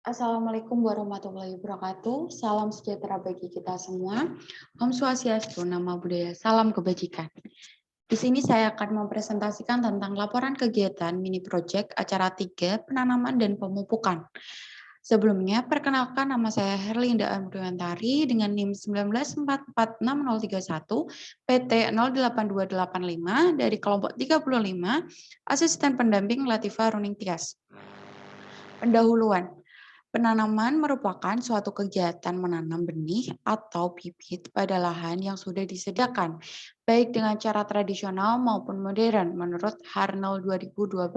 Assalamualaikum warahmatullahi wabarakatuh. Salam sejahtera bagi kita semua. Om Swastiastu, Nama Budaya, Salam Kebajikan. Di sini saya akan mempresentasikan tentang laporan kegiatan mini project acara 3 penanaman dan pemupukan. Sebelumnya, perkenalkan nama saya Herlinda Amriwantari dengan NIM 1944631 PT 08285 dari kelompok 35, Asisten Pendamping Latifah Runing Tias. Pendahuluan. Penanaman merupakan suatu kegiatan menanam benih atau bibit pada lahan yang sudah disediakan, baik dengan cara tradisional maupun modern menurut Harnell 2012.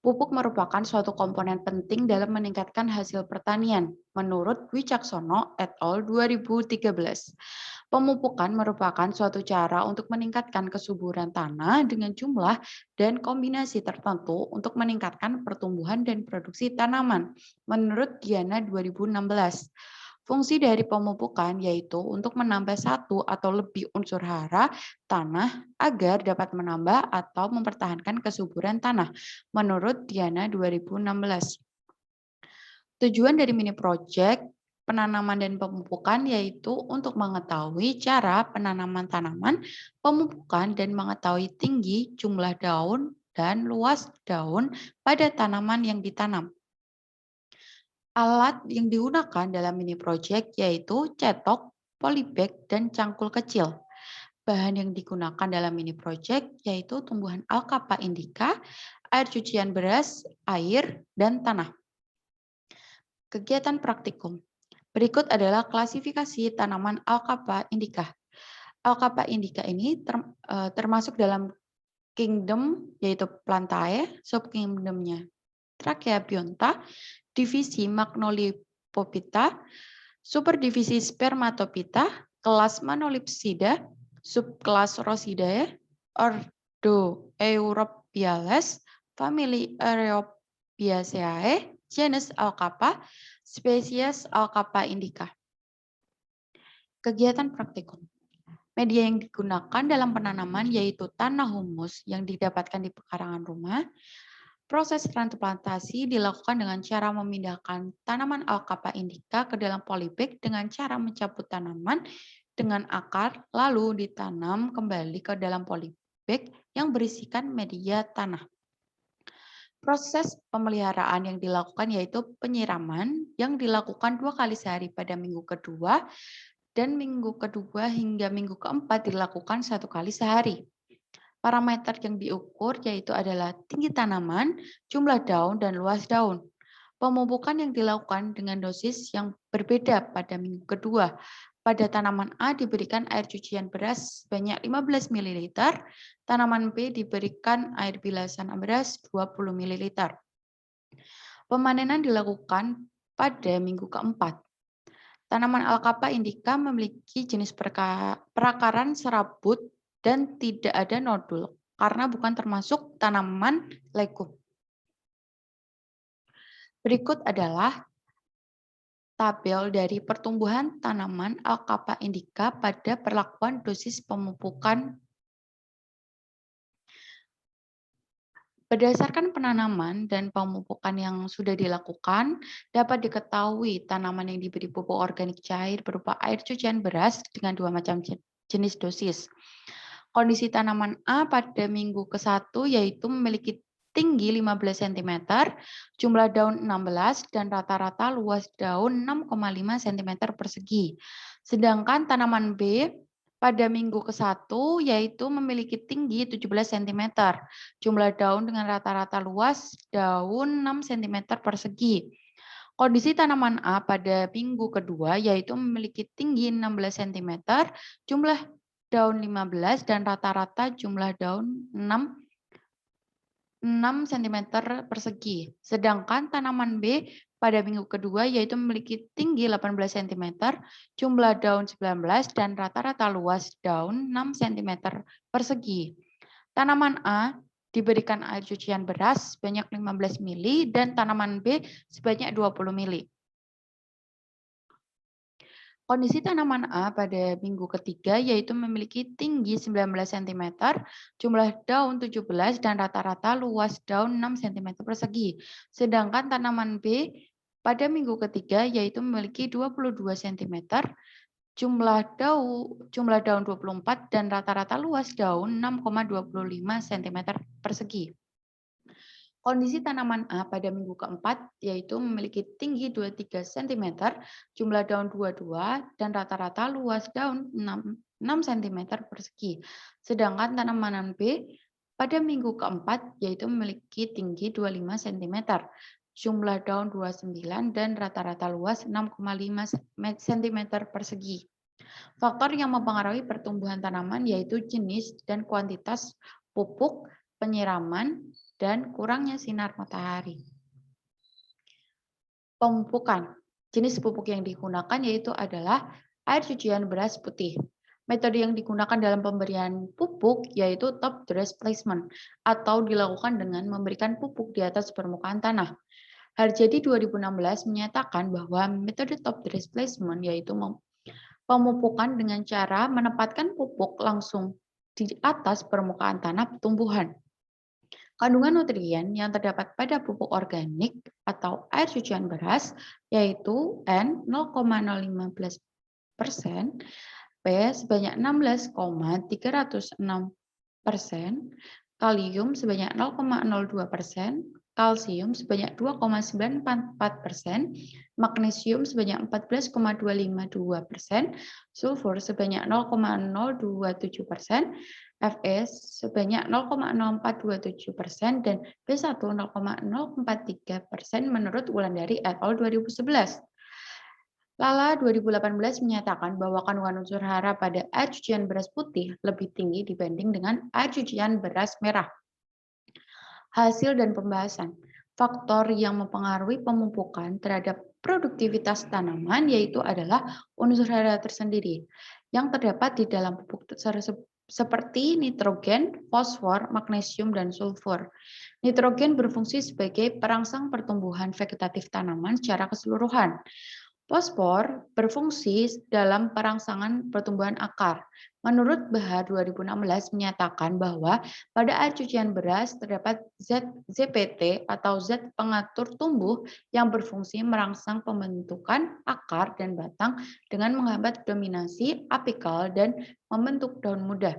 Pupuk merupakan suatu komponen penting dalam meningkatkan hasil pertanian, menurut Wicaksono et al. 2013. Pemupukan merupakan suatu cara untuk meningkatkan kesuburan tanah dengan jumlah dan kombinasi tertentu untuk meningkatkan pertumbuhan dan produksi tanaman, menurut Diana 2016. Fungsi dari pemupukan yaitu untuk menambah satu atau lebih unsur hara tanah agar dapat menambah atau mempertahankan kesuburan tanah, menurut Diana 2016. Tujuan dari mini project penanaman dan pemupukan yaitu untuk mengetahui cara penanaman tanaman, pemupukan, dan mengetahui tinggi, jumlah daun, dan luas daun pada tanaman yang ditanam. Alat yang digunakan dalam mini project yaitu cetok, polybag, dan cangkul kecil. Bahan yang digunakan dalam mini project yaitu tumbuhan Alkapa indica, air cucian beras, air, dan tanah. Kegiatan praktikum. Berikut adalah klasifikasi tanaman Alkapa indica. Alkapa indica ini termasuk dalam kingdom yaitu Plantae, subkingdomnya Trachypyonta, divisi Magnolipopita, superdivisi Spermatopita, kelas Manolipsida, subkelas Rosidae, ordo Europiales, famili Areopiaceae, genus Alkapa, spesies Alkapa indica. Kegiatan praktikum. Media yang digunakan dalam penanaman yaitu tanah humus yang didapatkan di pekarangan rumah. Proses transplantasi dilakukan dengan cara memindahkan tanaman Alkapa indica ke dalam polybag dengan cara mencabut tanaman dengan akar lalu ditanam kembali ke dalam polybag yang berisikan media tanah. Proses pemeliharaan yang dilakukan yaitu penyiraman yang dilakukan 2 kali sehari pada minggu kedua dan minggu kedua hingga minggu keempat dilakukan 1 kali sehari. Parameter yang diukur yaitu adalah tinggi tanaman, jumlah daun, dan luas daun. Pemupukan yang dilakukan dengan dosis yang berbeda pada minggu kedua. Pada tanaman A diberikan air cucian beras sebanyak 15 ml, tanaman B diberikan air bilasan beras 20 ml. Pemanenan dilakukan pada minggu keempat. Tanaman Alkapa indica memiliki jenis perakaran serabut dan tidak ada nodul karena bukan termasuk tanaman legum. Berikut adalah tabel dari pertumbuhan tanaman Alkapa indica pada perlakuan dosis pemupukan. Berdasarkan penanaman dan pemupukan yang sudah dilakukan, dapat diketahui tanaman yang diberi pupuk organik cair berupa air cucian beras dengan 2 macam jenis dosis. Kondisi tanaman A pada minggu ke-1 yaitu memiliki tinggi 15 cm, jumlah daun 16, dan rata-rata luas daun 6,5 cm persegi. Sedangkan tanaman B pada minggu ke-1 yaitu memiliki tinggi 17 cm, jumlah daun dengan rata-rata luas daun 6 cm persegi. Kondisi tanaman A pada minggu kedua yaitu memiliki tinggi 16 cm, jumlah daun 15 dan rata-rata jumlah daun 6 cm persegi. Sedangkan tanaman B pada minggu kedua yaitu memiliki tinggi 18 cm, jumlah daun 19 dan rata-rata luas daun 6 cm persegi. Tanaman A diberikan air cucian beras sebanyak 15 ml dan tanaman B sebanyak 20 ml. Kondisi tanaman A pada minggu ketiga yaitu memiliki tinggi 19 cm, jumlah daun 17 dan rata-rata luas daun 6 cm persegi. Sedangkan tanaman B pada minggu ketiga yaitu memiliki 22 cm, jumlah daun 24 dan rata-rata luas daun 6,25 cm persegi. Kondisi tanaman A pada minggu keempat yaitu memiliki tinggi 23 cm, jumlah daun 22 dan rata-rata luas daun 6 cm persegi. Sedangkan tanaman B pada minggu keempat yaitu memiliki tinggi 25 cm, jumlah daun 29 dan rata-rata luas 6,5 cm persegi. Faktor yang mempengaruhi pertumbuhan tanaman yaitu jenis dan kuantitas pupuk, penyiraman, dan kurangnya sinar matahari. Pemupukan. Jenis pupuk yang digunakan yaitu adalah air cucian beras putih. Metode yang digunakan dalam pemberian pupuk yaitu top dress placement atau dilakukan dengan memberikan pupuk di atas permukaan tanah. Harjadi 2016 menyatakan bahwa metode top dress placement yaitu pemupukan dengan cara menempatkan pupuk langsung di atas permukaan tanah tumbuhan. Kandungan nutrien yang terdapat pada pupuk organik atau air cucian beras yaitu N 0,015%, P sebanyak 16,306%, kalium sebanyak 0,02%, kalsium sebanyak 2,944%, magnesium sebanyak 14,252%, sulfur sebanyak 0,027%, Fe sebanyak 0,0427% dan B1 0,043% menurut Wulandari et al. 2011. Lala 2018 menyatakan bahwa kandungan unsur hara pada air cucian beras putih lebih tinggi dibanding dengan air cucian beras merah. Hasil dan pembahasan. Faktor yang mempengaruhi pemupukan terhadap produktivitas tanaman yaitu adalah unsur hara tersendiri yang terdapat di dalam pupuk tersebut seperti nitrogen, fosfor, magnesium, dan sulfur. Nitrogen berfungsi sebagai perangsang pertumbuhan vegetatif tanaman secara keseluruhan. Fosfor berfungsi dalam perangsangan pertumbuhan akar. Menurut Bahar 2016 menyatakan bahwa pada air cucian beras terdapat zat ZPT atau zat pengatur tumbuh yang berfungsi merangsang pembentukan akar dan batang dengan menghambat dominasi apikal dan membentuk daun muda.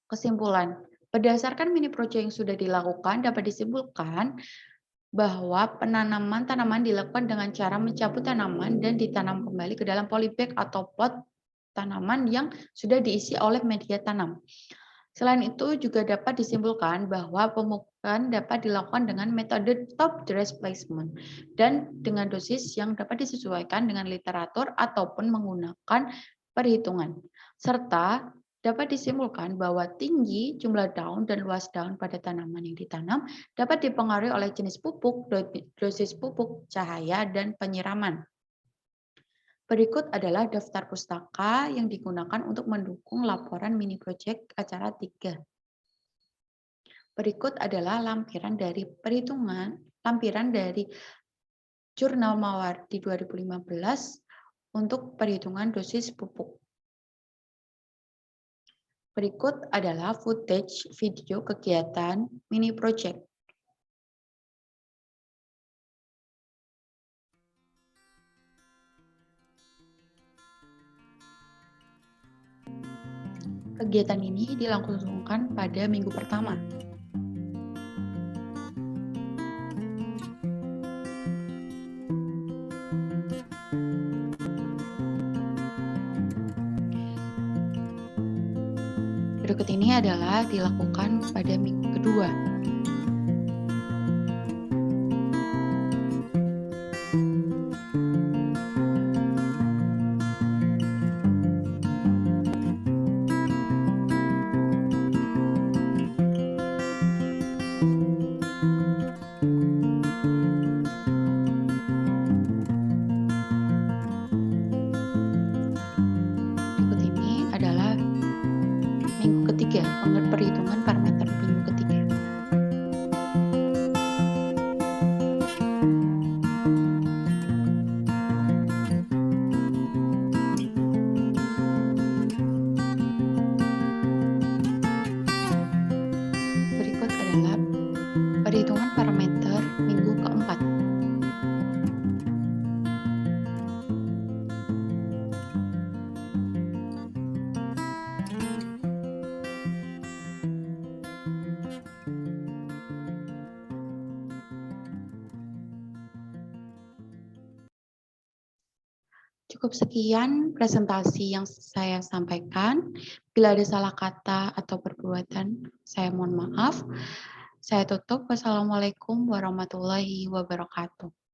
Kesimpulan, berdasarkan mini project yang sudah dilakukan dapat disimpulkan bahwa penanaman tanaman dilakukan dengan cara mencabut tanaman dan ditanam kembali ke dalam polybag atau pot tanaman yang sudah diisi oleh media tanam. Selain itu juga dapat disimpulkan bahwa pemupukan dapat dilakukan dengan metode top dress placement dan dengan dosis yang dapat disesuaikan dengan literatur ataupun menggunakan perhitungan. Serta dapat disimpulkan bahwa tinggi jumlah daun dan luas daun pada tanaman yang ditanam dapat dipengaruhi oleh jenis pupuk, dosis pupuk, cahaya, dan penyiraman. Berikut adalah daftar pustaka yang digunakan untuk mendukung laporan mini project acara 3. Berikut adalah lampiran dari Jurnal Mawardi 2015 untuk perhitungan dosis pupuk. Berikut adalah footage video kegiatan mini project. Kegiatan ini dilangsungkan pada minggu pertama. Berikut ini adalah dilakukan pada minggu kedua. Perhitungan parameter minggu ketiga. Berikut adalah perhitungan parameter minggu keempat. Cukup sekian presentasi yang saya sampaikan. Bila ada salah kata atau perbuatan, saya mohon maaf. Saya tutup. Wassalamualaikum warahmatullahi wabarakatuh.